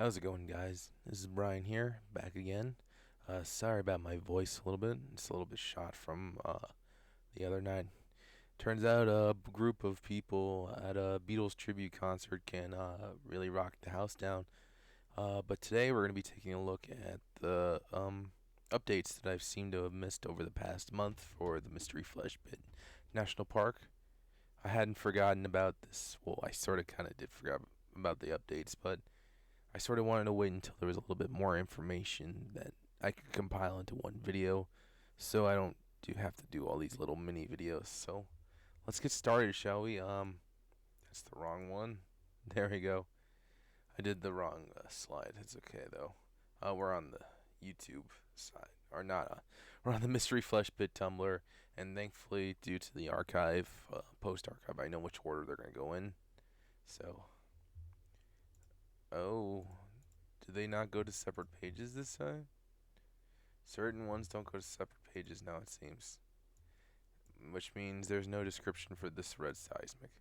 How's it going, guys? This is Brian here, back again. Sorry about my voice a little bit. It's a little bit shot from the other night. Turns out a group of people at a Beatles tribute concert can really rock the house down. But today we're going to be taking a look at the updates that I've seemed to have missed over the past month for the Mystery Flesh Pit National Park. I hadn't forgotten about this. Well, I sort of kind of did forget about the updates, but I sort of wanted to wait until there was a little bit more information that I could compile into one video, so I don't have to do all these little mini videos. So let's get started, shall we? That's the wrong one. There we go. I did the wrong slide. It's okay though. We're on the YouTube side, or not. We're on the Mystery Flesh Pit Tumblr, and thankfully, due to the archive, post archive, I know which order they're gonna go in. So. Oh, do they not go to separate pages this time? Certain ones don't go to separate pages now, it seems. Which means there's no description for this red seismic.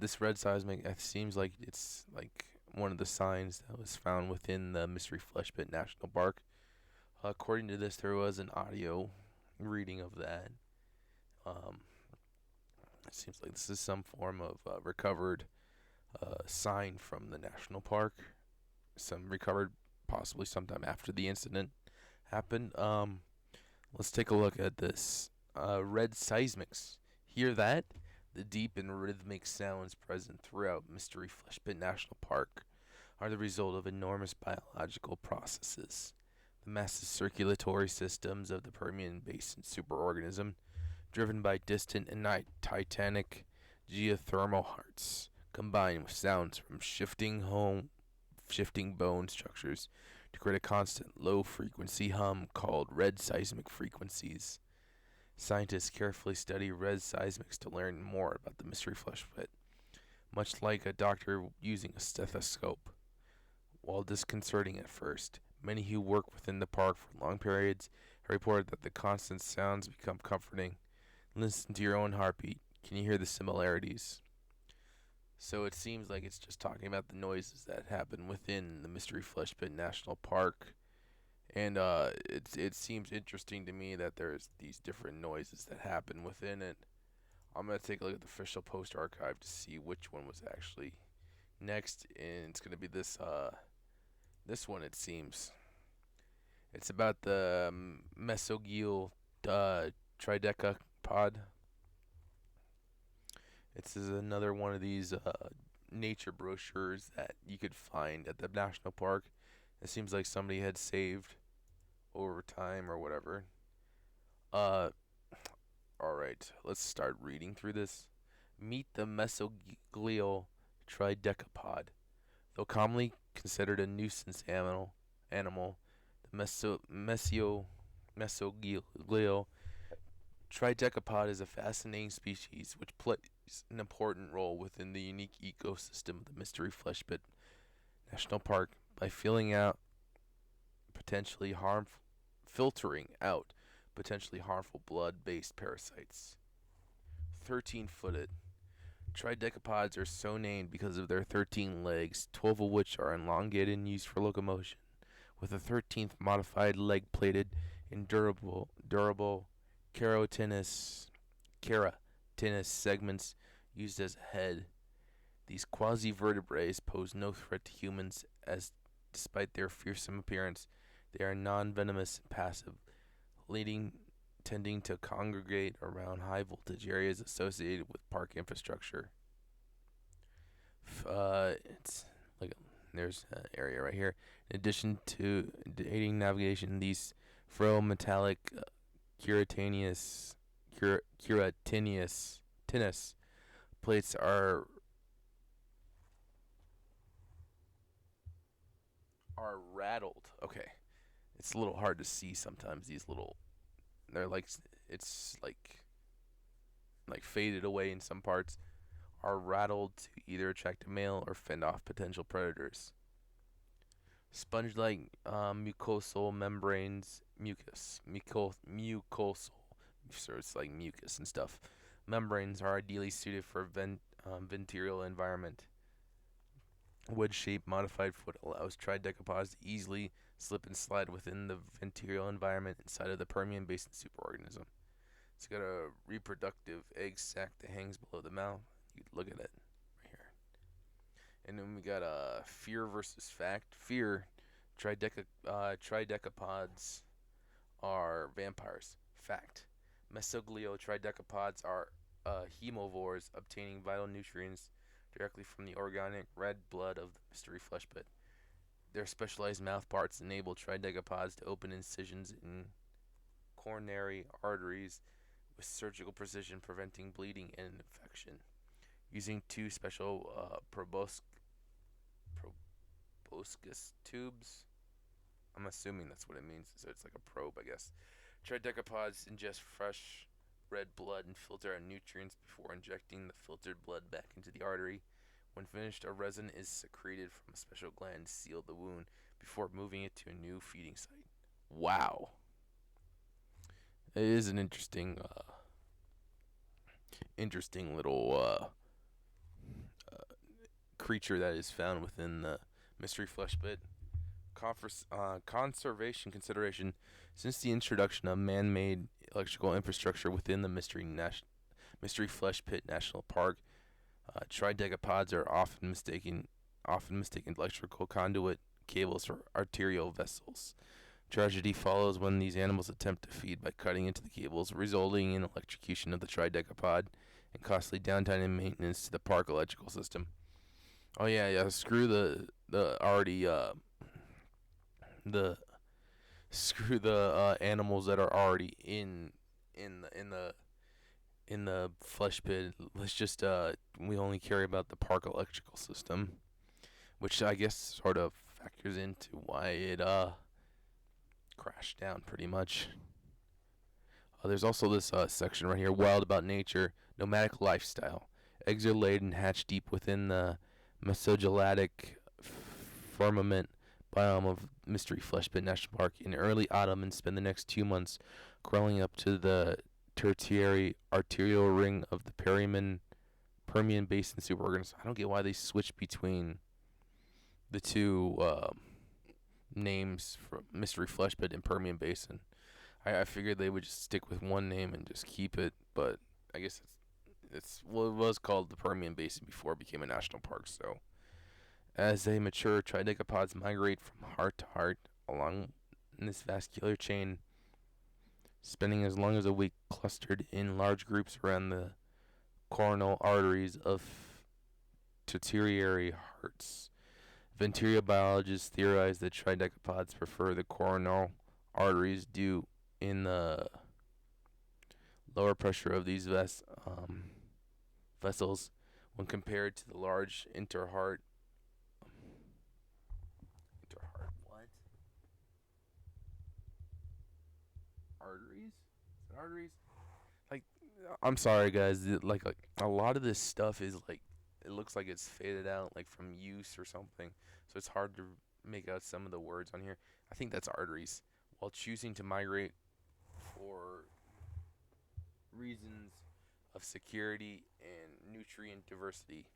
This red seismic, it seems like it's like one of the signs that was found within the Mystery Flesh Pit National Park. According to this, there was an audio reading of that. It seems like this is some form of recovered sign from the national park. Some recovered possibly sometime after the incident happened. Let's take a look at this. Red seismics. Hear that? The deep and rhythmic sounds present throughout Mystery Flesh Pit National Park are the result of enormous biological processes. The massive circulatory systems of the Permian Basin superorganism, driven by distant and titanic geothermal hearts, combined with sounds from shifting bone structures to create a constant low-frequency hum called red seismic frequencies. Scientists carefully study red seismics to learn more about the Mystery Flesh Pit, much like a doctor using a stethoscope. While disconcerting at first, many who work within the park for long periods have reported that the constant sounds become comforting. Listen to your own heartbeat. Can you hear the similarities? So it seems like it's just talking about the noises that happen within the Mystery Flesh Pit National Park. And it seems interesting to me that there's these different noises that happen within it. I'm going to take a look at the official post archive to see which one was actually next. And it's going to be this one, it seems. It's about the mesogial Tridekapod. This is another one of these nature brochures that you could find at the national park. It seems like somebody had saved over time or whatever. Alright, let's start reading through this. Meet the mesoglial Tridekapod. Though commonly considered a nuisance animal, the mesoglial Tridekapod is a fascinating species which plays an important role within the unique ecosystem of the Mystery Flesh Pit National Park by filtering out potentially harmful blood-based parasites. 13-footed. Tridekapods are so named because of their 13 legs, 12 of which are elongated and used for locomotion, with a 13th modified leg plated in durable keratinous segments used as a head. These quasi-vertebrates pose no threat to humans, as despite their fearsome appearance, they are non-venomous and passive, tending to congregate around high-voltage areas associated with park infrastructure. It's like there's an area right here. In addition to aiding navigation, these ferrometallic keratinous plates are rattled. Okay, it's a little hard to see sometimes. They're like it's like faded away in some parts. Are rattled to either attract a male or fend off potential predators. Sponge-like mucosal membranes, mucosal, so it's like mucus and stuff. Membranes are ideally suited for ventral environment. Wedge-shaped modified foot allows Tridecapods to easily slip and slide within the ventral environment inside of the Permian Basin superorganism. It's got a reproductive egg sac that hangs below the mouth. You can look at it right here. And then we got fear versus fact. Fear, Tridecapods are vampires. Fact, mesogleo tridecapods are hemovores obtaining vital nutrients directly from the organic red blood of the mystery flesh pit. Their specialized mouth parts enable tridecapods to open incisions in coronary arteries with surgical precision, preventing bleeding and infection. Using two special proboscis tubes. I'm assuming that's what it means. So it's like a probe, I guess. Tridecapods ingest fresh red blood and filter out nutrients before injecting the filtered blood back into the artery. When finished, a resin is secreted from a special gland to seal the wound before moving it to a new feeding site. Wow. It is an interesting little creature that is found within the mystery flesh pit. Conservation consideration. Since the introduction of man-made electrical infrastructure within the mystery flesh pit national park, tridecapods are often mistaken electrical conduit cables for arterial vessels. Tragedy follows when these animals attempt to feed by cutting into the cables, resulting in electrocution of the tridecapod and costly downtime and maintenance to the park electrical system. Oh yeah. The screw the animals that are already in the in the in the flesh pit. Let's just we only care about the park electrical system, which I guess sort of factors into why it crashed down pretty much. There's also this section right here, wild about nature, nomadic lifestyle. Eggs are laid and hatch deep within the mesogelatic firmament biome of Mystery Flesh Pit National Park in early autumn and spend the next 2 months crawling up to the tertiary arterial ring of the Permian Basin superorganism. I don't get why they switch between the two names for Mystery Flesh Pit and Permian Basin. I figured they would just stick with one name and just keep it, but I guess it was called the Permian Basin before it became a national park. So as they mature, tridecapods migrate from heart to heart along this vascular chain, spending as long as a week clustered in large groups around the coronal arteries of tertiary hearts. Venterial biologists theorize that tridecapods prefer the coronal arteries due in the lower pressure of these vessels when compared to the large interheart what? Arteries? Is it arteries? Like, I'm sorry guys, like a lot of this stuff is like, it looks like it's faded out like from use or something, so it's hard to make out some of the words on here. I think that's arteries. While choosing to migrate for reasons of security and nutrient diversity.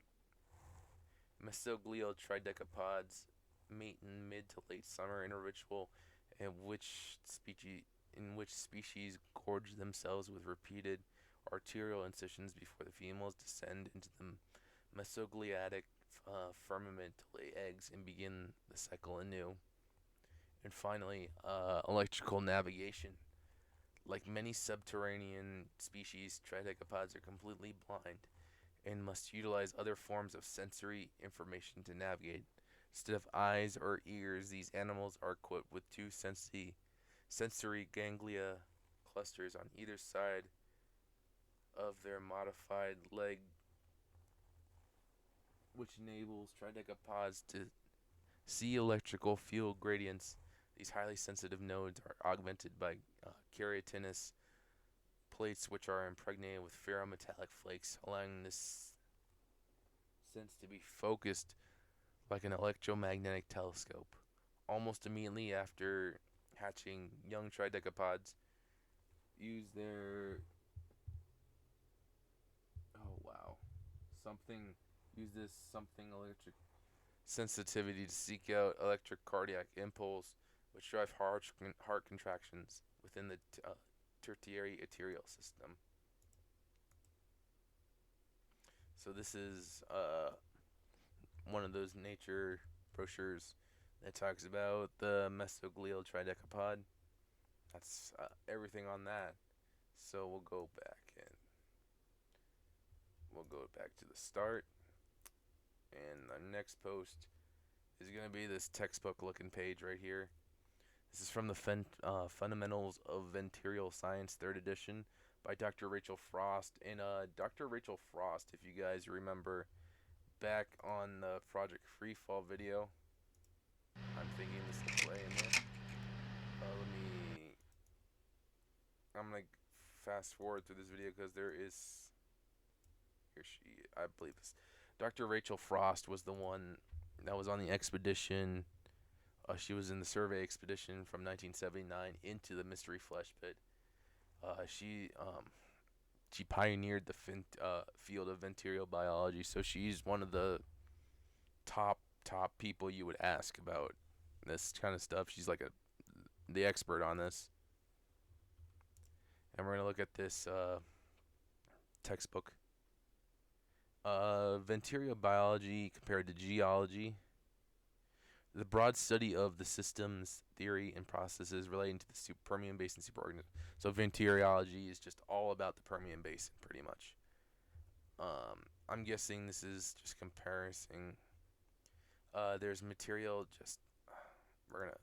Mesogleo tridecapods mate in mid to late summer in a ritual in which species gorge themselves with repeated arterial incisions before the females descend into the mesogliatic firmament to lay eggs and begin the cycle anew. And finally, electrical navigation. Like many subterranean species, tridecapods are completely blind and must utilize other forms of sensory information to navigate. Instead of eyes or ears, these animals are equipped with two sensory ganglia clusters on either side of their modified leg, which enables tridecapods to see electrical field gradients. These highly sensitive nodes are augmented by keratinous plates, which are impregnated with ferrometallic flakes, allowing this sense to be focused like an electromagnetic telescope. Almost immediately after hatching, young tridecapods use their something electric sensitivity to seek out electric cardiac impulse, which drive heart contractions within the tertiary arterial system. So this is one of those nature brochures that talks about the mesoglial tridekapod. That's everything on that. So we'll go back to the start, and our next post is going to be this textbook looking page right here. This is from the Fundamentals of Ventricular Science, 3rd edition, by Dr. Rachel Frost. And Dr. Rachel Frost, if you guys remember back on the Project Freefall video, I'm thinking this will play in there. I'm going to fast forward through this video because there is, here she, I believe this. Dr. Rachel Frost was the one that was on the expedition. She was in the survey expedition from 1979 into the Mystery Flesh Pit. She pioneered the field of ventricular biology, so she's one of the top people you would ask about this kind of stuff. She's like the expert on this. And we're gonna look at this textbook. Ventricular biology compared to geology. The broad study of the systems, theory, and processes relating to the Permian Basin superorganism. So ventriology is just all about the Permian Basin, pretty much. I'm guessing this is just comparison. There's material just, there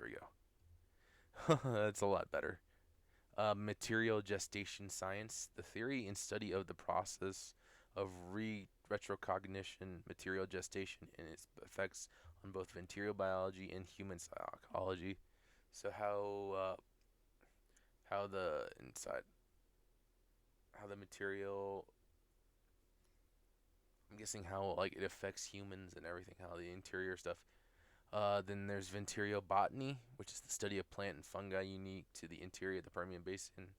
we go. That's a lot better. Material gestation science, the theory and study of the process of retrocognition, material gestation, and its effects on both ventricular biology and human psychology. So how the material, I'm guessing how like it affects humans and everything, how the interior stuff. Then there's ventriobotany, which is the study of plant and fungi unique to the interior of the Permian Basin.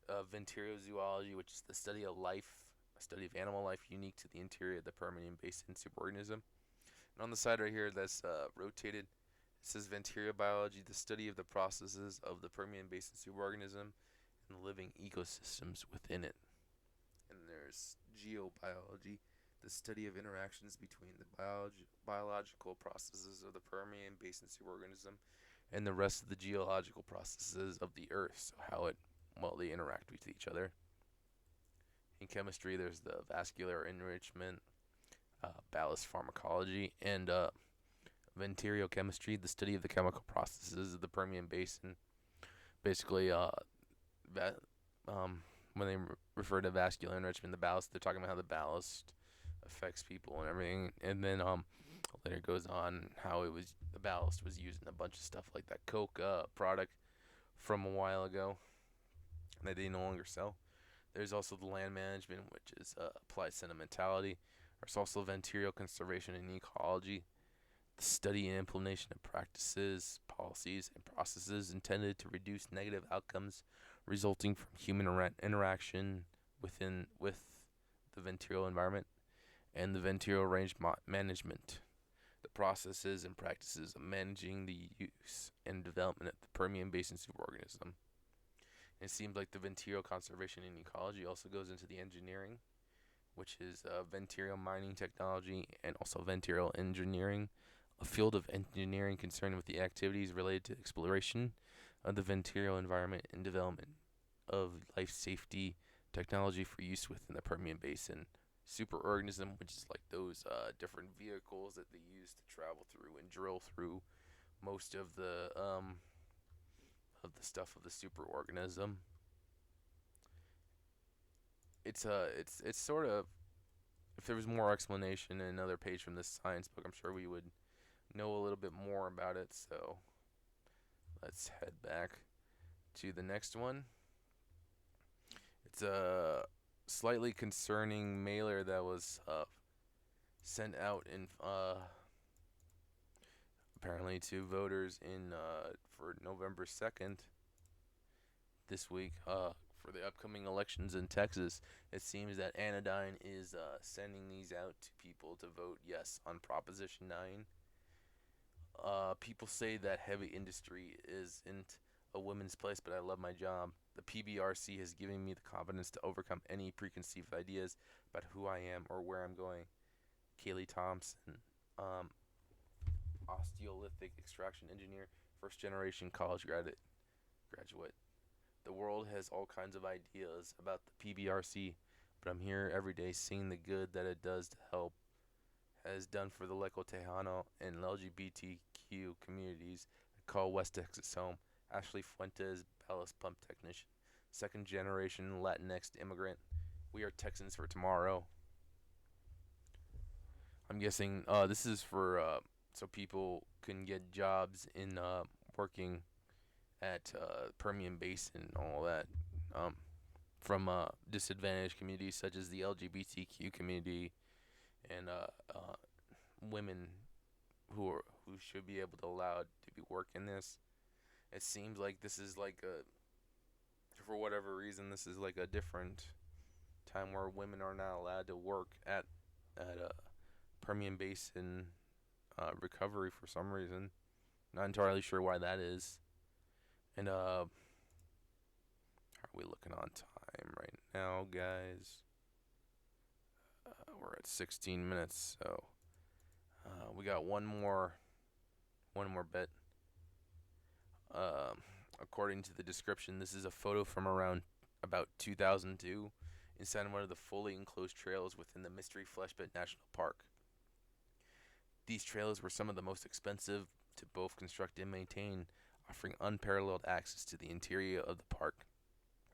Ventriozoology, which is the study of life, a study of animal life unique to the interior of the Permian Basin superorganism. And on the side right here that's rotated, it says ventriobiology, the study of the processes of the Permian Basin superorganism and the living ecosystems within it. And there's geobiology, the study of interactions between the biological processes of the Permian Basin superorganism and the rest of the geological processes of the Earth, so how they interact with each other. In chemistry, there's the vascular enrichment, ballast pharmacology, and ventriochemistry, the study of the chemical processes of the Permian Basin. Basically, when they refer to vascular enrichment, the ballast, they're talking about how the ballast affects people and everything. And then later goes on how the ballast was used in a bunch of stuff like that Coke product from a while ago that they no longer sell. There's also the land management, which is applied sentimentality. There's also ventricular conservation and ecology, the study and implementation of practices, policies, and processes intended to reduce negative outcomes resulting from human interaction with the ventricular environment, and the ventricular range management, the processes and practices of managing the use and development of the Permian Basin superorganism. It seems like the ventricular conservation and ecology also goes into the engineering, which is ventricular mining technology and also ventricular engineering, a field of engineering concerned with the activities related to exploration of the ventricular environment and development of life safety technology for use within the Permian Basin superorganism, which is like those different vehicles that they use to travel through and drill through most of the stuff of the superorganism. It's sort of, if there was more explanation in another page from this science book, I'm sure we would know a little bit more about it. So let's head back to the next one. It's a slightly concerning mailer that was sent out in apparently to voters in for November 2nd this week for the upcoming elections in Texas. It seems that Anodyne is sending these out to people to vote yes on Proposition 9. People say that heavy industry isn't a woman's place, but I love my job. The PBRC has given me the confidence to overcome any preconceived ideas about who I am or where I'm going. Kaylee Thompson, um, osteolithic extraction engineer, first generation college graduate. The world has all kinds of ideas about the PBRC, but I'm here every day seeing the good that it does to help, has done for the Leco Tejano and LGBTQ communities that call West Texas home. Ashley Fuentes, ballast pump technician, second generation Latinx immigrant. We are Texans for tomorrow. I'm guessing this is for so people can get jobs in working at Permian Basin and all that. Um, from disadvantaged communities such as the LGBTQ community and women who should be able to allowed to be work in this. It seems like this is like a for whatever reason this is like a different time where women are not allowed to work at Permian Basin recovery for some reason. Not entirely sure why that is. And how are we looking on time right now, guys? We're at 16 minutes, so we got one more bit. According to the description, this is a photo from around about 2002 inside one of the fully enclosed trails within the Mystery Fleshpit National Park. These trails were some of the most expensive to both construct and maintain, offering unparalleled access to the interior of the park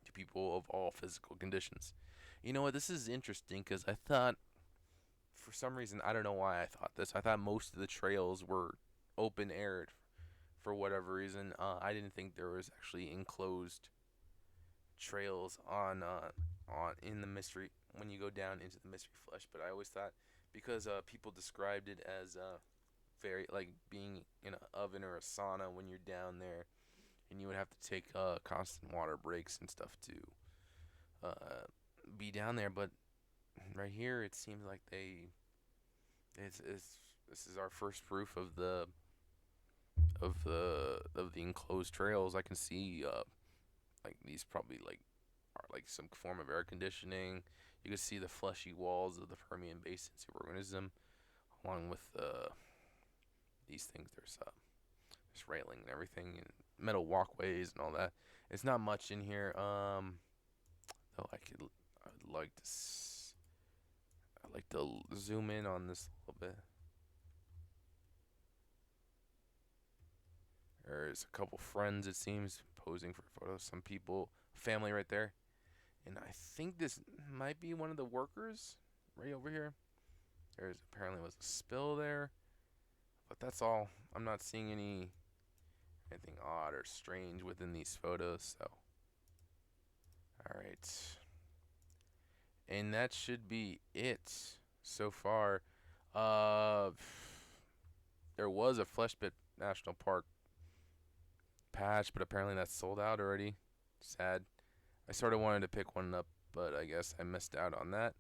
to people of all physical conditions. You know what? This is interesting because I thought, for some reason, I don't know why I thought this. I thought most of the trails were open aired for whatever reason. I didn't think there was actually enclosed trails on in the mystery when you go down into the Mystery Flesh. But I always thought because people described it as very like being in an oven or a sauna when you're down there, and you would have to take constant water breaks and stuff to be down there. But right here, it seems like it's this is our first proof of the enclosed trails. I can see like these probably like are like some form of air conditioning. You can see the fleshy walls of the Permian Basin superorganism, along with these things. There's railing and everything, and metal walkways and all that. It's not much in here. Though I'd like to I'd like to zoom in on this a little bit. There's a couple friends, it seems, posing for photos. Some people, family right there. And I think this might be one of the workers right over here. There's apparently was a spill there. But that's all. I'm not seeing anything odd or strange within these photos, so. Alright. And that should be it so far. There was a Fleshpit National Park patch, but apparently that's sold out already. Sad. I sort of wanted to pick one up, but I guess I missed out on that.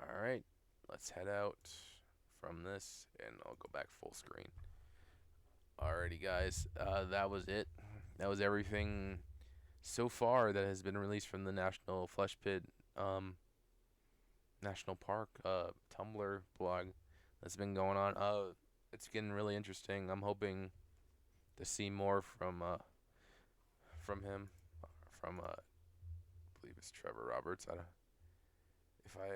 Alright, let's head out from this, and I'll go back full screen. Alrighty, guys, that was it. That was everything so far that has been released from the National Fleshpit National Park Tumblr blog that's been going on. It's getting really interesting. I'm hoping to see more from him, from I believe it's Trevor Roberts. If I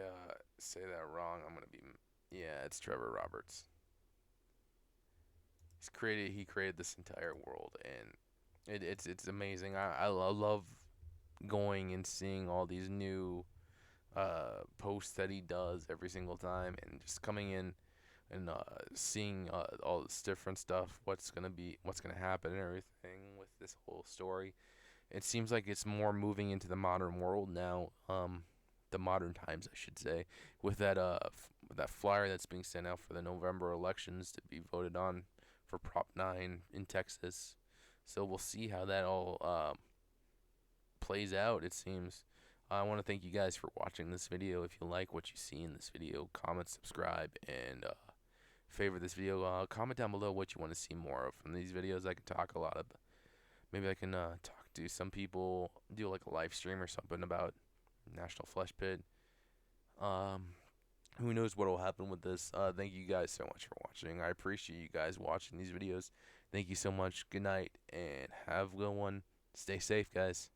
say that wrong, I'm gonna be yeah, it's Trevor Roberts. He created this entire world, and it's amazing. I love going and seeing all these new posts that he does every single time, and just coming in and seeing all this different stuff, what's gonna happen and everything with this whole story. It seems like it's more moving into the modern world now, the modern times, I should say, with that flyer that's being sent out for the November elections to be voted on for Prop 9 in Texas. So we'll see how that all plays out, it seems. I want to thank you guys for watching this video. If you like what you see in this video, comment, subscribe, and favorite this video. Comment down below what you want to see more of from these videos. I can talk a lot of, maybe I can talk to some people, do like a live stream or something about National Flesh Pit. Who knows what will happen with this. Thank you guys so much for watching. I appreciate you guys watching these videos. Thank you so much. Good night and have a good one. Stay safe, guys.